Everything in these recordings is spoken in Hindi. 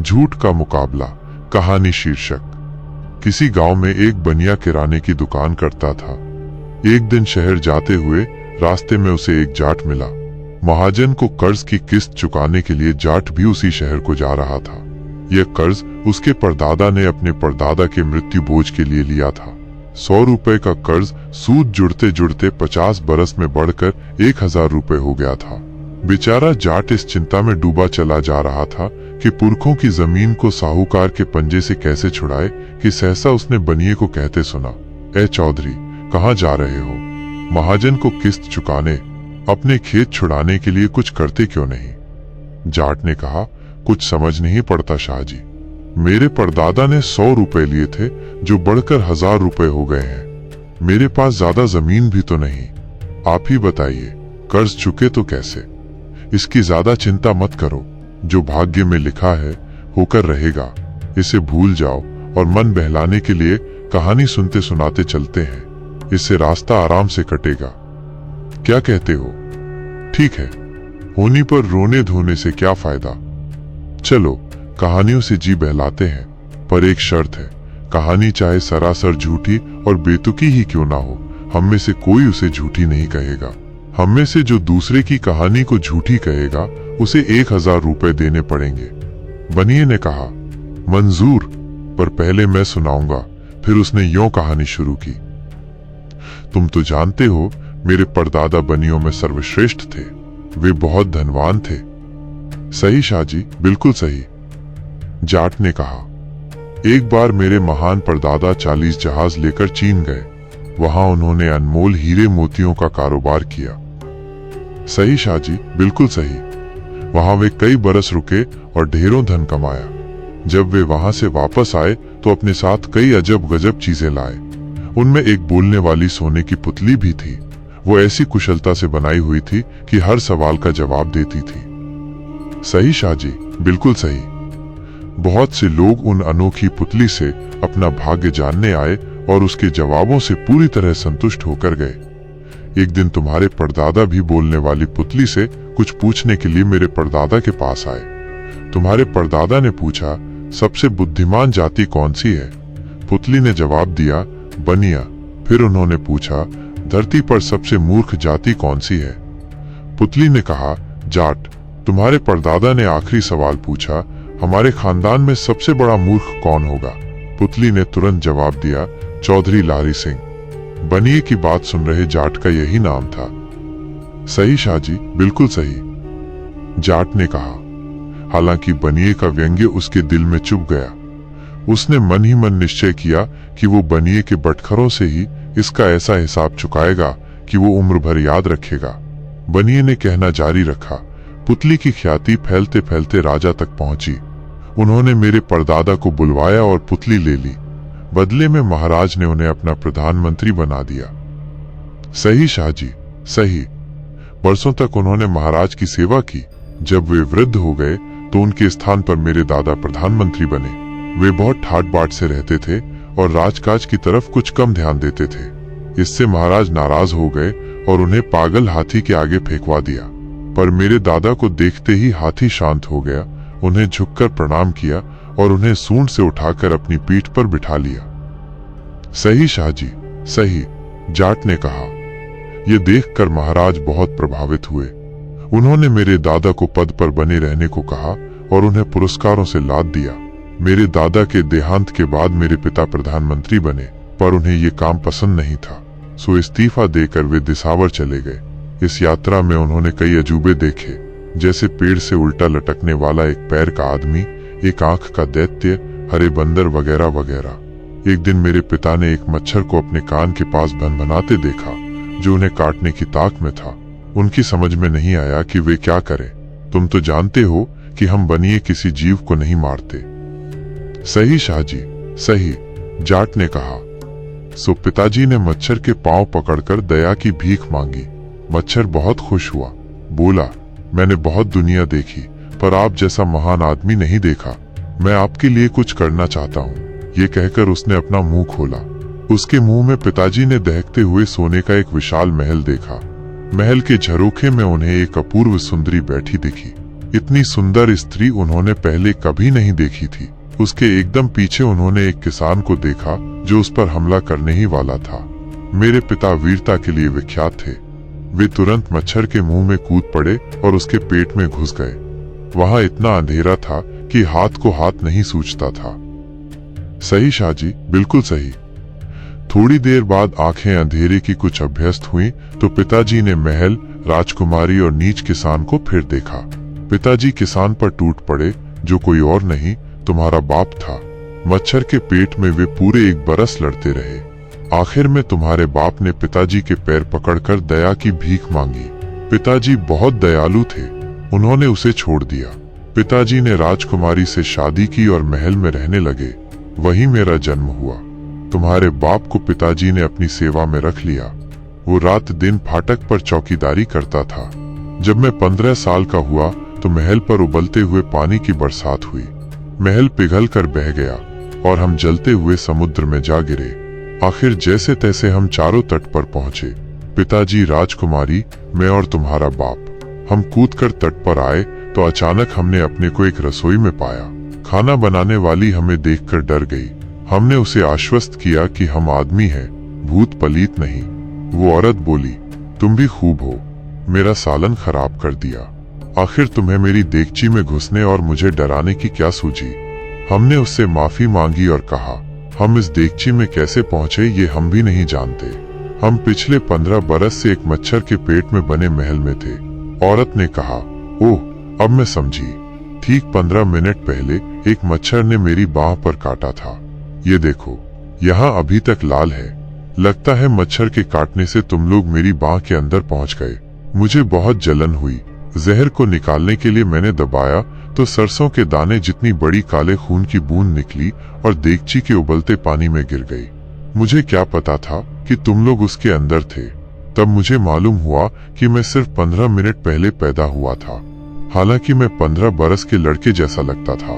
झूठ का मुकाबला। कहानी शीर्षक। किसी गांव में एक बनिया किराने की दुकान करता था। एक दिन शहर जाते हुए रास्ते में उसे एक जाट मिला। महाजन को कर्ज की किस्त चुकाने के लिए जाट भी उसी शहर को जा रहा था। यह कर्ज उसके परदादा ने अपने परदादा के मृत्यु बोझ के लिए लिया था। 100 रुपए का कर्ज सूद जुड़ते जुड़ते 50 बरस में बढ़कर 1000 रुपए हो गया था। बेचारा जाट इस चिंता में डूबा चला जा रहा था कि पुरखों की जमीन को साहूकार के पंजे से कैसे छुड़ाए कि सहसा उसने बनिए को कहते सुना, ए चौधरी, कहाँ जा रहे हो? महाजन को किस्त चुकाने, अपने खेत छुड़ाने के लिए कुछ करते क्यों नहीं? जाट ने कहा, कुछ समझ नहीं पड़ता शाहजी। मेरे परदादा ने 100 रुपए लिए थे जो बढ़कर 1000 रुपए हो गए हैं। मेरे पास ज्यादा जमीन भी तो नहीं। आप ही बताइए, कर्ज चुके तो कैसे? इसकी ज्यादा चिंता मत करो। जो भाग्य में लिखा है होकर रहेगा। इसे भूल जाओ और मन बहलाने के लिए कहानी सुनते सुनाते चलते हैं। इससे रास्ता आराम से कटेगा। क्या कहते हो? ठीक है, होनी पर रोने धोने से क्या फायदा। चलो कहानियों से जी बहलाते हैं, पर एक शर्त है। कहानी चाहे सरासर झूठी और बेतुकी ही क्यों ना हो, हम में से कोई उसे झूठी नहीं कहेगा। हम में से जो दूसरे की कहानी को झूठी कहेगा उसे 1000 रुपए देने पड़ेंगे। बनिए ने कहा, मंजूर, पर पहले मैं सुनाऊंगा। फिर उसने यूं कहानी शुरू की। तुम तो जानते हो मेरे परदादा बनियों में सर्वश्रेष्ठ थे। वे बहुत धनवान थे। सही शाहजी, बिल्कुल सही, जाट ने कहा। एक बार मेरे महान परदादा 40 जहाज लेकर चीन गए। वहां उन्होंने अनमोल हीरे मोतियों का कारोबार किया। सही शाहजी, बिल्कुल सही। वहां वे कई बरस रुके और ढेरों धन कमाया। जब वे वहां से वापस आए तो अपने साथ कई अजब गजब चीजें लाए। उनमें एक बोलने वाली सोने की पुतली भी थी। वो ऐसी कुशलता से बनाई हुई थी कि हर सवाल का जवाब देती थी। सही शाहजी, बिल्कुल सही। बहुत से लोग उन अनोखी पुतली से अपना भाग्य जानने आए और उसके जवाबों से पूरी तरह संतुष्ट होकर गए। एक दिन तुम्हारे परदादा भी बोलने वाली पुतली से कुछ पूछने के लिए मेरे परदादा के पास आए। तुम्हारे परदादा ने पूछा, सबसे बुद्धिमान जाति कौन सी है? पुतली ने जवाब दिया, बनिया। फिर उन्होंने पूछा, धरती पर सबसे मूर्ख जाति कौन सी है? पुतली ने कहा, जाट। तुम्हारे परदादा ने आखिरी सवाल पूछा, हमारे खानदान में सबसे बड़ा मूर्ख कौन होगा? पुतली ने तुरंत जवाब दिया, चौधरी लारी सिंह। बनिए की बात सुन रहे जाट का यही नाम था। सही शाहजी, बिल्कुल सही, जाट ने कहा। हालांकि बनिए का व्यंग्य उसके दिल में चुभ गया। उसने मन ही मन निश्चय किया कि वो बनिए के बटखरों से ही इसका ऐसा हिसाब चुकाएगा कि वो उम्र भर याद रखेगा। बनिए ने कहना जारी रखा। पुतली की ख्याति फैलते फैलते राजा तक पहुंची। उन्होंने मेरे परदादा को बुलवाया और पुतली ले ली। बदले में महाराज ने उन्हें अपना प्रधानमंत्री बना दिया। सही शाहजी, सही। बरसों तक उन्होंने महाराज की सेवा की। जब वे वृद्ध हो गए तो उनके स्थान पर मेरे दादा प्रधानमंत्री बने। वे बहुत ठाट बाट से रहते थे और राजकाज की तरफ कुछ कम ध्यान देते थे। इससे महाराज नाराज हो गए और उन्हें पागल हाथी के आगे फेंकवा दिया। पर मेरे दादा को देखते ही हाथी शांत हो गया, उन्हें झुककर प्रणाम किया और उन्हें सूंड से उठाकर अपनी पीठ पर बिठा लिया। सही शाहजी, सही, जाट ने कहा। यह देखकर महाराज बहुत प्रभावित हुए। उन्होंने मेरे दादा को पद पर बने रहने को कहा और उन्हें पुरस्कारों से लाद दिया। मेरे दादा के देहांत के बाद मेरे पिता प्रधानमंत्री बने, पर उन्हें ये काम पसंद नहीं था, सो इस्तीफा देकर वे दिसावर चले गए। इस यात्रा में उन्होंने कई अजूबे देखे, जैसे पेड़ से उल्टा लटकने वाला एक पैर का आदमी, एक आंख का दैत्य, हरे बंदर वगैरह वगैरह। एक दिन मेरे पिता ने एक मच्छर को अपने कान के पास भनभनाते देखा, जो उन्हें काटने की ताक में था। उनकी समझ में नहीं आया कि वे क्या करें। तुम तो जानते हो कि हम बनिए किसी जीव को नहीं मारते। सही शाहजी, सही, जाट ने कहा। सो पिताजी ने मच्छर के पांव पकड़कर दया की भीख मांगी। मच्छर बहुत खुश हुआ, बोला, मैंने बहुत दुनिया देखी, पर आप जैसा महान आदमी नहीं देखा। मैं आपके लिए कुछ करना चाहता हूँ। ये कहकर उसने अपना मुंह खोला। उसके मुंह में पिताजी ने दहकते हुए सोने का एक विशाल महल देखा। महल के झरोखे में उन्हें एक अपूर्व सुंदरी बैठी दिखी। इतनी सुंदर स्त्री उन्होंने पहले कभी नहीं देखी थी। उसके एकदम पीछे उन्होंने एक किसान को देखा जो उस पर हमला करने ही वाला था। मेरे पिता वीरता के लिए विख्यात थे। वे तुरंत मच्छर के मुंह में कूद पड़े और उसके पेट में घुस गए। वहां इतना अंधेरा था कि हाथ को हाथ नहीं सूझता था। सही शाहजी, बिल्कुल सही। थोड़ी देर बाद आंखें अंधेरे की कुछ अभ्यस्त हुई तो पिताजी ने महल, राजकुमारी और नीच किसान को फिर देखा। पिताजी किसान पर टूट पड़े, जो कोई और नहीं तुम्हारा बाप था। मच्छर के पेट में वे पूरे 1 बरस लड़ते रहे। आखिर में तुम्हारे बाप ने पिताजी के पैर पकड़कर दया की भीख मांगी। पिताजी बहुत दयालु थे, उन्होंने उसे छोड़ दिया। पिताजी ने राजकुमारी से शादी की और महल में रहने लगे। वहीं मेरा जन्म हुआ। तुम्हारे बाप को पिताजी ने अपनी सेवा में रख लिया। वो रात दिन फाटक पर चौकीदारी करता था। जब मैं 15 साल का हुआ तो महल पर उबलते हुए पानी की बरसात हुई। महल पिघल कर बह गया और हम जलते हुए समुद्र में जा गिरे। आखिर जैसे तैसे हम चारों तट पर पहुंचे। पिताजी, राजकुमारी, मैं और तुम्हारा बाप। हम कूदकर तट पर आए तो अचानक हमने अपने को एक रसोई में पाया। खाना बनाने वाली हमें देखकर डर गई। हमने उसे आश्वस्त किया कि हम आदमी हैं, भूत पलीत नहीं। वो औरत बोली, तुम भी खूब हो, मेरा सालन खराब कर दिया। आखिर तुम्हें मेरी देगची में घुसने और मुझे डराने की क्या सूझी? हमने उससे माफी मांगी और कहा, हम इस देगची में कैसे पहुंचे ये हम भी नहीं जानते। हम पिछले 15 बरस से एक मच्छर के पेट में बने महल में थे। औरत ने कहा, ओह, अब मैं समझी। ठीक 15 मिनट पहले एक मच्छर ने मेरी बाह पर काटा था। ये देखो, यहाँ अभी तक लाल है। लगता है मच्छर के काटने से तुम लोग मेरी बाह के अंदर पहुंच गए। मुझे बहुत जलन हुई। जहर को निकालने के लिए मैंने दबाया तो सरसों के दाने जितनी बड़ी काले खून की बूंद निकली और देगची के उबलते पानी में गिर गई। मुझे क्या पता था कि तुम लोग उसके अंदर थे। तब मुझे मालूम हुआ कि मैं सिर्फ 15 मिनट पहले पैदा हुआ था। हालांकि मैं 15 बरस के लड़के जैसा लगता था।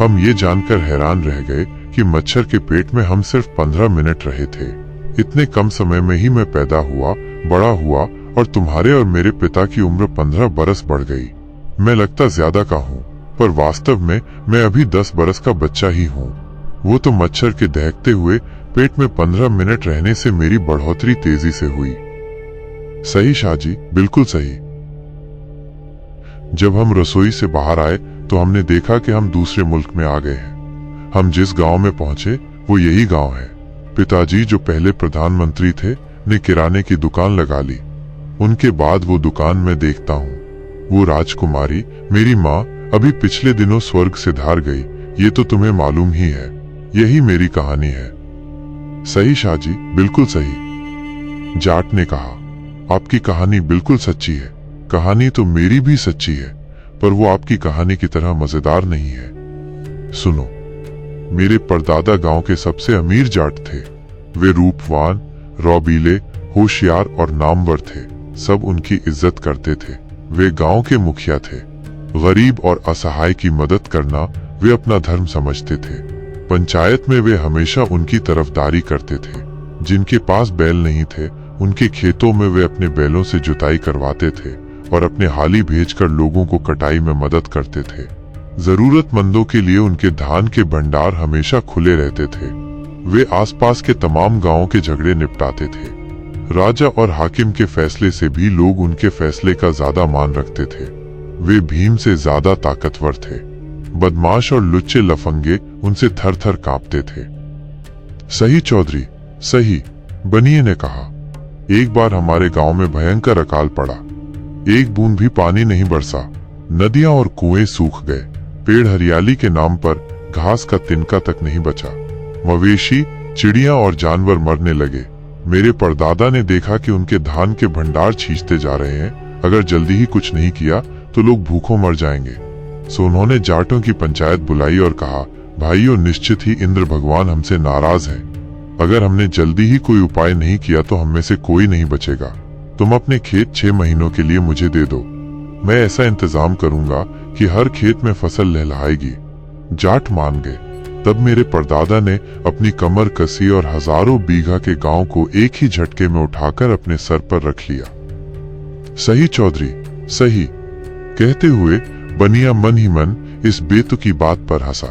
हम ये जानकर हैरान रह गए कि मच्छर के पेट में हम सिर्फ 15 मिनट रहे थे। इतने कम समय में ही मैं पैदा हुआ, बड़ा हुआ और तुम्हारे और मेरे पिता की उम्र 15 बरस बढ़ गई। मैं लगता ज्यादा का हूँ, पर वास्तव में मैं अभी 10 बरस का बच्चा ही हूँ। वो तो मच्छर के दहकते हुए पेट में 15 मिनट रहने से मेरी बढ़ोतरी तेजी से हुई। सही शाहजी, बिल्कुल सही। जब हम रसोई से बाहर आए तो हमने देखा कि हम दूसरे मुल्क में आ गए हैं। हम जिस गांव में पहुंचे वो यही गांव है। पिताजी, जो पहले प्रधानमंत्री थे, ने किराने की दुकान लगा ली। उनके बाद वो दुकान मैं देखता हूँ। वो राजकुमारी, मेरी माँ, अभी पिछले दिनों स्वर्ग से धार गई। ये तो तुम्हें मालूम ही है। यही मेरी कहानी है। सही शाहजी, बिल्कुल सही। जाट ने कहा, आपकी कहानी बिल्कुल सच्ची है। कहानी तो मेरी भी सच्ची है, पर वो आपकी कहानी की तरह मजेदार नहीं है। सुनो, मेरे परदादा गांव के सबसे अमीर जाट थे। वे रूपवान, रौबीले, होशियार और नामवर थे। सब उनकी इज्जत करते थे। वे गांव के मुखिया थे। गरीब और असहाय की मदद करना वे अपना धर्म समझते थे। पंचायत में वे हमेशा उनकी तरफदारी करते थे। जिनके पास बैल नहीं थे, उनके खेतों में वे अपने बैलों से जुताई करवाते थे और अपने हाली भेजकर लोगों को कटाई में मदद करते थे। जरूरतमंदों के लिए उनके धान के भंडार हमेशा खुले रहते थे। वे आसपास के तमाम गांवों के झगड़े निपटाते थे। राजा और हाकिम के फैसले से भी लोग उनके फैसले का ज्यादा मान रखते थे। वे भीम से ज्यादा ताकतवर थे। बदमाश और लुच्चे लफंगे उनसे थर थर कांपते थे। सही चौधरी, सही, बनिए ने कहा। एक बार हमारे गांव में भयंकर अकाल पड़ा। एक बूंद भी पानी नहीं बरसा। नदियां और कुएं सूख गए। पेड़ हरियाली के नाम पर घास का तिनका तक नहीं बचा। मवेशी, चिड़िया और जानवर मरने लगे। मेरे परदादा ने देखा कि उनके धान के भंडार छींचते जा रहे हैं। अगर जल्दी ही कुछ नहीं किया तो लोग भूखों मर जाएंगे। सो उन्होंने जाटों की पंचायत बुलाई और कहा, भाइयों, निश्चित ही इंद्र भगवान हमसे नाराज हैं। अगर हमने जल्दी ही कोई उपाय नहीं किया तो हम में से कोई नहीं बचेगा। तुम अपने खेत 6 महीनों के लिए मुझे दे दो। मैं ऐसा इंतजाम करूंगा कि हर खेत में फसल लहलहाएगी। जाट मान गए। तब मेरे परदादा ने अपनी कमर कसी और हजारों बीघा के गांव को एक ही झटके में उठाकर अपने सर पर रख लिया। सही चौधरी, सही, कहते हुए बनिया मन ही मन इस बेतुकी बात पर हंसा।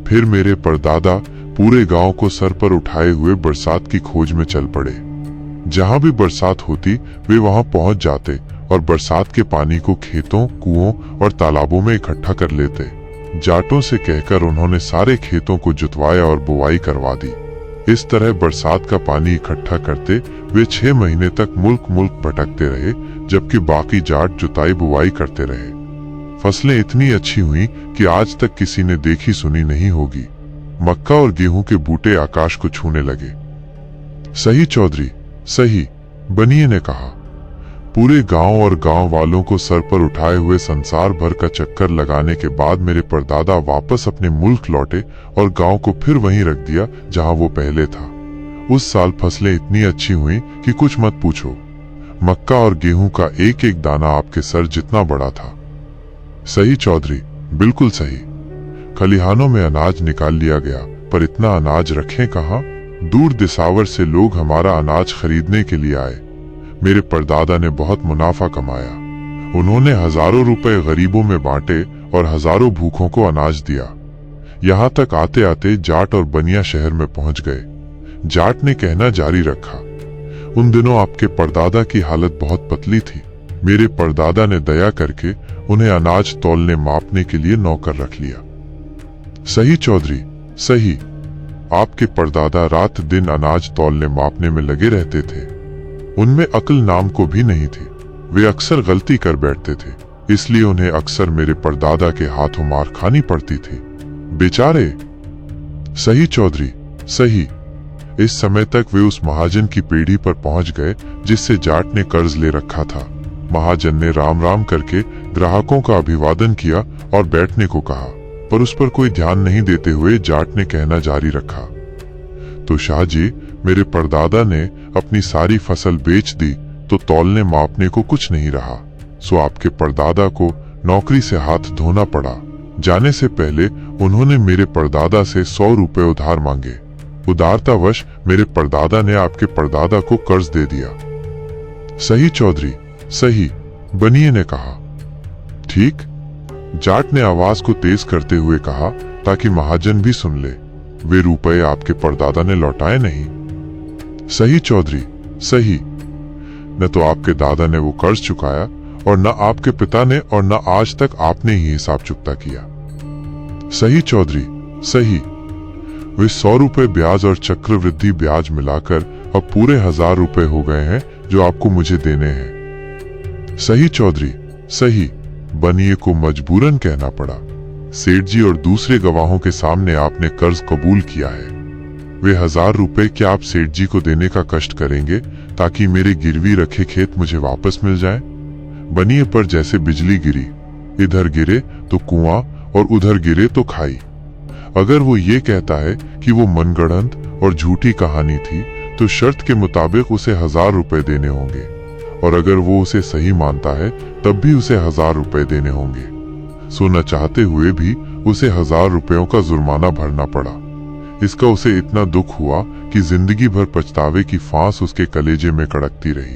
फिर मेरे परदादा पूरे गांव को सर पर उठाए हुए बरसात की खोज में चल पड़े। जहां भी बरसात होती वे वहां पहुंच जाते और बरसात के पानी को खेतों, कुओं और तालाबों में इकट्ठा कर लेते। जाटों से कहकर उन्होंने सारे खेतों को जुतवाया और बुवाई करवा दी। इस तरह बरसात का पानी इकट्ठा करते वे 6 महीने तक मुल्क मुल्क भटकते रहे, जबकि बाकी जाट जुताई बुवाई करते रहे। फसलें इतनी अच्छी हुई कि आज तक किसी ने देखी सुनी नहीं होगी। मक्का और गेहूं के बूटे आकाश को छूने लगे। सही चौधरी, सही, बनिए ने कहा। पूरे गांव और गांव वालों को सर पर उठाए हुए संसार भर का चक्कर लगाने के बाद मेरे परदादा वापस अपने मुल्क लौटे और गांव को फिर वहीं रख दिया जहां वो पहले था। उस साल फसलें इतनी अच्छी हुई कि कुछ मत पूछो। मक्का और गेहूं का एक एक दाना आपके सर जितना बड़ा था। सही चौधरी, बिल्कुल सही। खलिहानों में अनाज निकाल लिया गया, पर इतना अनाज रखें कहां? दूर दिसावर से लोग हमारा अनाज खरीदने के लिए आए। मेरे परदादा ने बहुत मुनाफा कमाया। उन्होंने हजारों रुपए गरीबों में बांटे और हजारों भूखों को अनाज दिया। यहाँ तक आते आते जाट और बनिया शहर में पहुंच गए। जाट ने कहना जारी रखा, उन दिनों आपके परदादा की हालत बहुत पतली थी। मेरे परदादा ने दया करके उन्हें अनाज तौलने मापने के लिए नौकर रख लिया। सही चौधरी, सही। आपके परदादा रात दिन अनाज तौलने मापने में लगे रहते थे। उनमें अक्ल नाम को भी नहीं थी। वे अक्सर गलती कर बैठते थे, इसलिए उन्हें अक्सर मेरे परदादा के हाथों मार खानी पड़ती थी, बेचारे। सही चौधरी, सही। इस समय तक वे उस महाजन की पीढ़ी पर पहुंच गए जिससे जाट ने कर्ज ले रखा था। महाजन ने राम राम करके ग्राहकों का अभिवादन किया और बैठने को कहा, पर उस पर कोई ध्यान नहीं देते हुए जाट ने कहना जारी रखा, तो शाहजी, मेरे परदादा ने अपनी सारी फसल बेच दी तो तौलने मापने को कुछ नहीं रहा, सो आपके परदादा को नौकरी से हाथ धोना पड़ा। जाने से पहले उन्होंने मेरे परदादा से 100 रुपए उधार मांगे। उदारतावश मेरे परदादा ने आपके परदादा को कर्ज दे दिया। सही चौधरी, सही, बनिए ने कहा। ठीक, जाट ने आवाज को तेज करते हुए कहा ताकि महाजन भी सुन ले। वे रुपए आपके परदादा ने लौटाए नहीं। सही चौधरी, सही। न तो आपके दादा ने वो कर्ज चुकाया और न आपके पिता ने और न आज तक आपने ही हिसाब चुकता किया। सही चौधरी, सही। वे 100 रुपए ब्याज और चक्रवृद्धि ब्याज मिलाकर अब पूरे 1000 रुपए हो गए हैं जो आपको मुझे देने हैं। सही चौधरी, सही। बनिए को मजबूरन कहना पड़ा। सेठ जी और दूसरे गवाहों के सामने आपने कर्ज कबूल किया है। वे 1000 रुपए क्या आप सेठ जी को देने का कष्ट करेंगे ताकि मेरे गिरवी रखे खेत मुझे वापस मिल जाए? बनिए पर जैसे बिजली गिरी, इधर गिरे तो कुआं और उधर गिरे तो खाई। अगर वो ये कहता है कि वो मनगढ़ंत और झूठी कहानी थी तो शर्त के मुताबिक उसे 1000 रुपए देने होंगे, और अगर वो उसे सही मानता है तब भी उसे 1000 रुपए देने होंगे। सो न चाहते हुए भी उसे 1000 रुपयों का जुर्माना भरना पड़ा। इसका उसे इतना दुख हुआ कि जिंदगी भर पछतावे की फांस उसके कलेजे में कड़कती रही।